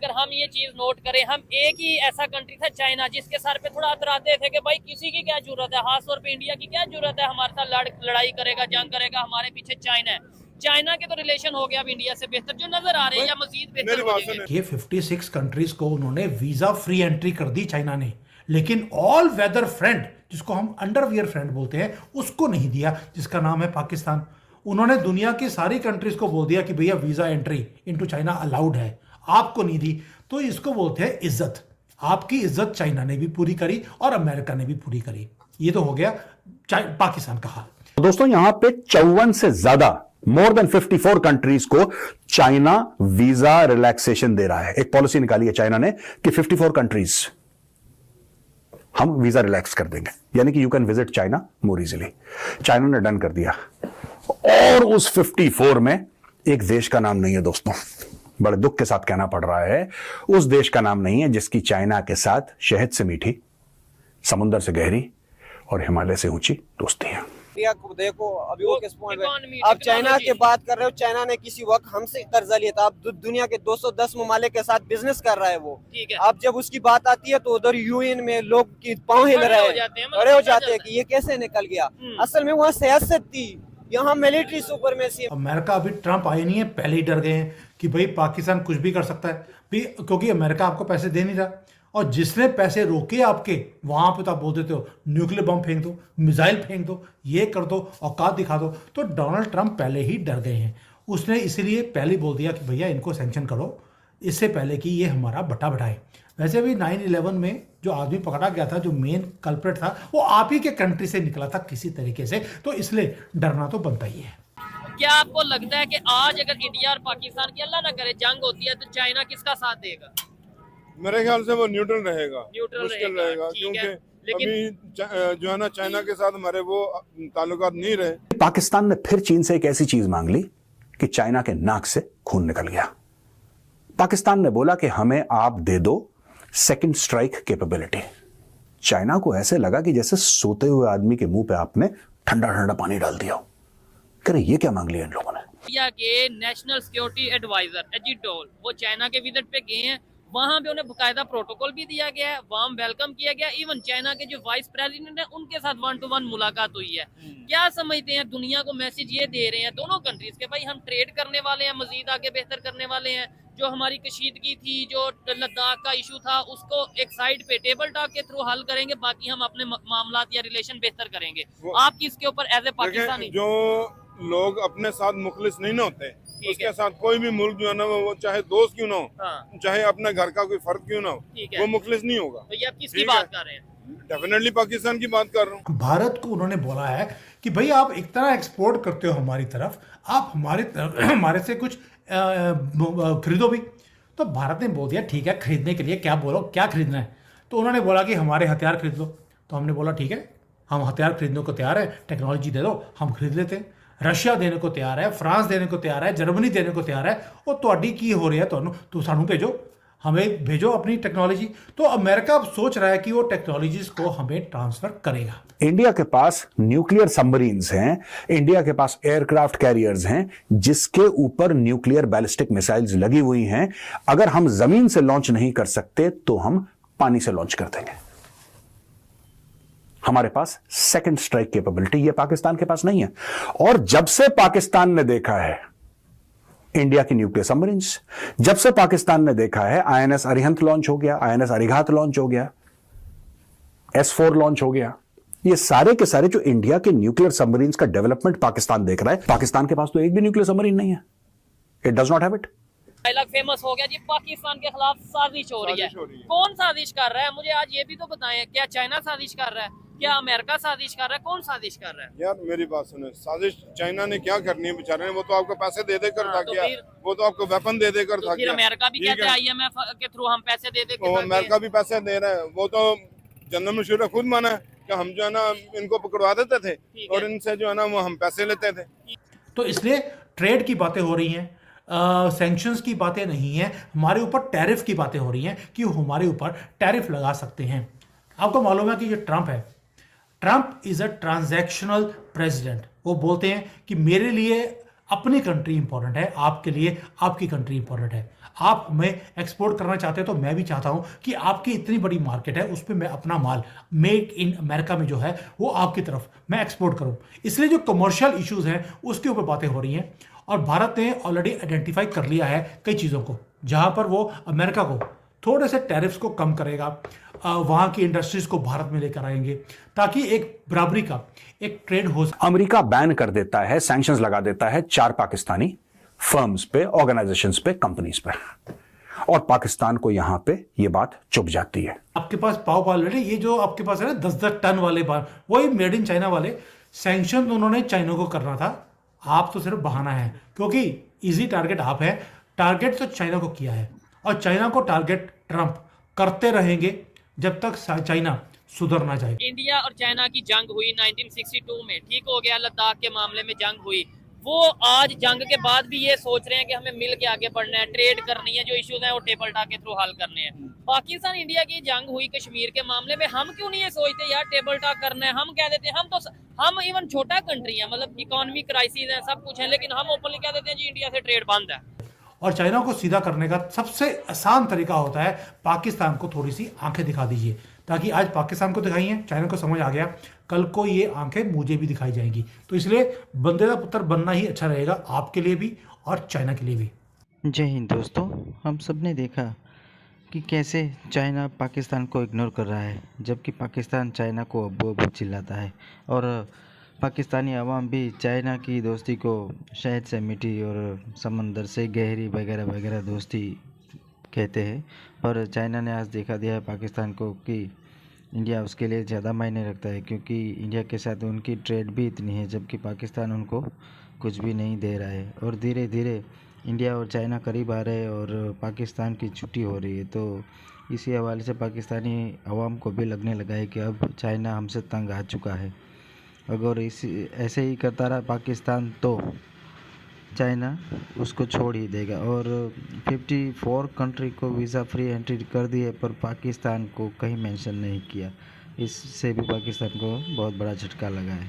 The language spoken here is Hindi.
अगर हम ये चीज नोट करें, हम एक ही ऐसा कंट्री था चाइना जिसके सर पे थोड़ा अतराते थे कि भाई किसी की क्या जरूरत है, खास तौर पे इंडिया की क्या जरूरत है हमारे साथ लड़ाई करेगा, जंग करेगा, हमारे पीछे चाइना है। चाइना के तो रिलेशन हो गया अब इंडिया से बेहतर जो नजर आ रहे हैं या मजीद बेहतर हो जाएंगे। ये 56 कंट्रीज को उन्होंने वीजा फ्री एंट्री कर दी चाइना ने, लेकिन ऑल वेदर फ्रेंड जिसको हम अंडरवियर फ्रेंड बोलते हैं उसको नहीं दिया, जिसका नाम है पाकिस्तान। उन्होंने दुनिया की सारी कंट्रीज को बोल दिया कि भैया visa entry into China allowed है, आपको नहीं दी। तो इसको बोलते हैं इज्जत। आपकी इज्जत चाइना ने भी पूरी करी और अमेरिका ने भी पूरी करी। ये तो हो गया पाकिस्तान का हाल। दोस्तों यहां पे 54 से ज्यादा मोर देन 54 कंट्रीज को चाइना वीजा रिलैक्सेशन दे रहा है। एक पॉलिसी निकाली है चाइना ने कि 54 कंट्रीज हम वीजा रिलैक्स कर देंगे, यानी कि you can visit China more easily. China ने डन कर दिया और उस 54 में एक देश का नाम नहीं है दोस्तों, बड़े दुख के साथ कहना पड़ रहा है, उस देश का नाम नहीं है जिसकी चाइना के साथ शहद से मीठी, समुद्र से गहरी और हिमालय से ऊंची दोस्ती है। को देखो अभी वो किस पॉइंट पे आप चाइना की बात कर रहे हो। चाइना ने किसी वक्त हमसे कर्जा लिया था, अब दुनिया के 210 ममालिक के साथ बिजनेस कर रहा है वो। अब जब उसकी बात आती है तो उधर यूएन में लोग की पांव हिल रहे हैं, खड़े हो जाते हैं कि ये कैसे निकल गया। असल में वहाँ सियासत थी, यहाँ मिलिट्री सुपरमेसी। अमेरिका अभी ट्रंप आए नहीं है, पहले ही डर गए हैं कि भाई पाकिस्तान कुछ भी कर सकता है भी, क्योंकि अमेरिका आपको पैसे दे नहीं रहा। और जिसने पैसे रोके आपके, वहां पे तो आप बोल देते हो न्यूक्लियर बम फेंक दो, मिसाइल फेंक दो, ये कर दो, औकात दिखा दो। तो डोनाल्ड ट्रंप पहले ही डर गए हैं। उसने इसीलिए पहले बोल दिया कि भैया इनको सैंक्शन करो, इससे पहले कि ये हमारा बटा बटाए। वैसे भी 9/11 में जो आदमी पकड़ा गया था, जो मेन कल्प्रेट था, वो आप ही के कंट्री से निकला था किसी तरीके से, तो इसलिए डरना तो बनता ही है। क्या आपको लगता है कि आज अगर इंडिया और पाकिस्तान की अल्लाह ना करे जंग होती है तो चाइना किसका साथ देगा? मेरे ख्याल से वो न्यूट्रल रहेगा, न्यूट्रल मुश्किल रहेगा, क्योंकि लेकिन अभी जो है ना चाइना के साथ हमारे वो ताल्लुकात नहीं रहे। पाकिस्तान ने फिर चीन से एक ऐसी चीज मांग ली कि चाइना के नाक से खून निकल गया। पाकिस्तान ने बोला कि हमें आप दे दो सेकंड स्ट्राइक कैपेबिलिटी। चाइना को ऐसे लगा कि जैसे सोते हुए आदमी के मुंह पे आपने ठंडा ठंडा पानी डाल दिया हो। करे ये क्या मांग लिया इन लोगों ने? इंडिया के नेशनल सिक्योरिटी एडवाइजर अजीत डोल वो चाइना के विजिट पे गए हैं, वहां पे उन्हें बकायदा प्रोटोकॉल भी दिया गया है, वार्म वेलकम किया गया। इवन चाइना के जो वाइस प्रेसिडेंट है उनके साथ 1-to-1 मुलाकात हुई है। क्या समझते हैं, दुनिया को मैसेज ये दे रहे हैं दोनों कंट्रीज के, भाई हम ट्रेड करने वाले हैं, मजीद आगे बेहतर करने वाले हैं। जो हमारी कशीदगी थी, जो लद्दाख का इशू था, उसको एक साइड पे टेबल टॉक के थ्रू हल करेंगे, बाकी हम अपने मामलात या रिलेशन बेहतर करेंगे। आप किसके ऊपर एज ए पाकिस्तानी? जो लोग अपने साथ मुखलिस नहीं ना होते, उसके साथ कोई भी मुल्क जो है ना वो चाहे दोस्त क्यों ना हो, चाहे अपने घर का कोई फर्द क्यों ना हो, वो मुखलिस नहीं होगा। तो ये आप किसकी बात कर रहे हैं? डेफिनेटली पाकिस्तान की बात कर रहा हूँ। भारत को उन्होंने बोला है कि भाई आप एक तरह एक्सपोर्ट करते हो हमारी तरफ, आप हमारे से कुछ खरीदो भी। तो भारत ने बोल दिया ठीक है, खरीदने के लिए क्या बोलो, क्या खरीदना है? तो उन्होंने बोला कि हमारे हथियार खरीद लो। तो हमने बोला ठीक है, हम हथियार खरीदने को तैयार है, टेक्नोलॉजी दे दो, हम खरीद लेते हैं। रशिया देने को तैयार है, फ्रांस देने को तैयार है, जर्मनी देने को तैयार है। और ਤੁਹਾਡੀ की हो रही है, तो सानू भेजो, हमें भेजो अपनी टेक्नोलॉजी। तो अमेरिका अब सोच रहा है कि वो टेक्नोलॉजीज को हमें ट्रांसफर करेगा। इंडिया के पास न्यूक्लियर सबमरीन्स हैं, इंडिया के पास एयरक्राफ्ट कैरियर्स हैं जिसके ऊपर न्यूक्लियर बैलिस्टिक मिसाइल्स लगी हुई हैं। अगर हम जमीन से लॉन्च नहीं कर सकते तो हम पानी से लॉन्च कर देंगे। हमारे पास सेकंड स्ट्राइक कैपेबिलिटी, ये पाकिस्तान के पास नहीं है। और जब से पाकिस्तान ने देखा है इंडिया की न्यूक्लियर सबमरीन्स, जब से पाकिस्तान ने देखा है आईएनएस अरिहंत लॉन्च हो गया, आईएनएस अरिघात लॉन्च हो गया, S4 लॉन्च हो गया, ये सारे के सारे जो इंडिया के न्यूक्लियर सबमरीन्स का डेवलपमेंट पाकिस्तान देख रहा है। पाकिस्तान के पास तो एक भी न्यूक्लियर सबमरीन नहीं है, it does not have it. Dialogue famous हो गया जी, पाकिस्तान के खिलाफ साजिश हो रही है। कौन साजिश कर रहा है? मुझे आज ये भी तो बताएं, क्या चाइना साजिश कर रहा है, क्या अमेरिका साजिश कर रहा है, कौन साजिश कर रहा है? यार मेरी बात सुने, साजिश चाइना ने क्या करनी है बेचारे ने, वो तो आपको पैसे दे देकर था किया, वो तो आपको वेपन दे देकर था किया। अमेरिका भी कहता है IMF के थ्रू हम पैसे दे देकर, अमेरिका भी पैसे दे रहा है। वो तो जनरल मशूर खुद माना है कि हम जो है ना इनको पकड़वा देते थे और इनसे जो है ना वो हम पैसे लेते थे। तो इसलिए ट्रेड की बातें हो रही हैं, सैंक्शंस की बातें नहीं है, हमारे ऊपर टैरिफ की बातें हो रही हैं कि हमारे ऊपर टैरिफ लगा सकते हैं। आपको मालूम है कि ये ट्रंप है, Trump is a transactional president. वो बोलते हैं कि मेरे लिए अपनी कंट्री इंपॉर्टेंट है, आपके लिए आपकी कंट्री इंपॉर्टेंट है। आप हमें एक्सपोर्ट करना चाहते हैं तो मैं भी चाहता हूं कि आपकी इतनी बड़ी मार्केट है उस पर मैं अपना माल मेक इन अमेरिका में जो है वो आपकी तरफ मैं एक्सपोर्ट करूं। इसलिए जो कमर्शियल इश्यूज हैं उसके ऊपर बातें हो रही हैं और भारत ने ऑलरेडी आइडेंटिफाई कर लिया है कई चीज़ों को जहां पर वो अमेरिका को थोड़े से टैरिफ्स को कम करेगा, वहां की इंडस्ट्रीज को भारत में लेकर आएंगे ताकि एक बराबरी का एक ट्रेड हो सके। अमेरिका बैन कर देता है, सैंक्शंस लगा देता है 4 पाकिस्तानी फर्म्स पे, ऑर्गेनाइजेशंस पे, कंपनीज पे, और पाकिस्तान को यहां पे ये बात चुभ जाती है। आपके पास पाव ऑलरेडी ये जो आपके पास है ना 10-10 टन वाले बार वही मेड इन चाइना वाले सैंक्शन उन्होंने चाइना को करना था। आप तो सिर्फ बहाना है क्योंकि इजी टारगेट आप है, टारगेट तो चाइना को किया है और चाइना को टारगेट ट्रंप करते रहेंगे जब तक चाइना सुधर ना जाए। इंडिया और चाइना की जंग हुई 1962 में, ठीक हो गया, लद्दाख के मामले में जंग हुई। वो आज जंग के बाद भी ये सोच रहे हैं कि हमें मिल के आगे बढ़ना है, ट्रेड करनी है, जो इश्यूज हैं वो टेबल टॉक के थ्रू हल करने हैं। पाकिस्तान इंडिया की जंग हुई कश्मीर के मामले में, हम क्यों नहीं ये सोचते यार टेबल टॉक करना है? हम कह देते हैं हम इवन छोटा कंट्री है, मतलब इकोनॉमिक क्राइसिस है, सब कुछ है, लेकिन हम ओपनली कह देते हैं जी इंडिया से ट्रेड बंद है। और चाइना को सीधा करने का सबसे आसान तरीका होता है पाकिस्तान को थोड़ी सी आंखें दिखा दीजिए, ताकि आज पाकिस्तान को दिखाई हैं, चाइना को समझ आ गया, कल को ये आंखें मुझे भी दिखाई जाएंगी। तो इसलिए बंदे का पुत्र बनना ही अच्छा रहेगा आपके लिए भी और चाइना के लिए भी। जय हिंद दोस्तों, हम सब ने देखा कि कैसे चाइना पाकिस्तान को इग्नोर कर रहा है, जबकि पाकिस्तान चाइना को अब्बू अब्बू चिल्लाता है और पाकिस्तानी अवाम भी चाइना की दोस्ती को शहद से मीठी और समंदर से गहरी वगैरह वगैरह दोस्ती कहते हैं। और चाइना ने आज दिखा दिया है पाकिस्तान को कि इंडिया उसके लिए ज़्यादा मायने रखता है, क्योंकि इंडिया के साथ उनकी ट्रेड भी इतनी है जबकि पाकिस्तान उनको कुछ भी नहीं दे रहा है। और धीरे धीरे इंडिया और चाइना करीब आ रहे हैं और पाकिस्तान की छुट्टी हो रही है। तो इसी हवाले से पाकिस्तानी अवाम को भी लगने लगा है कि अब चाइना हमसे तंग आ चुका है। अगर ऐसे ही करता रहा पाकिस्तान तो चाइना उसको छोड़ ही देगा। और 54 कंट्री को वीज़ा फ्री एंट्री कर दी है, पर पाकिस्तान को कहीं मेंशन नहीं किया। इससे भी पाकिस्तान को बहुत बड़ा झटका लगा है।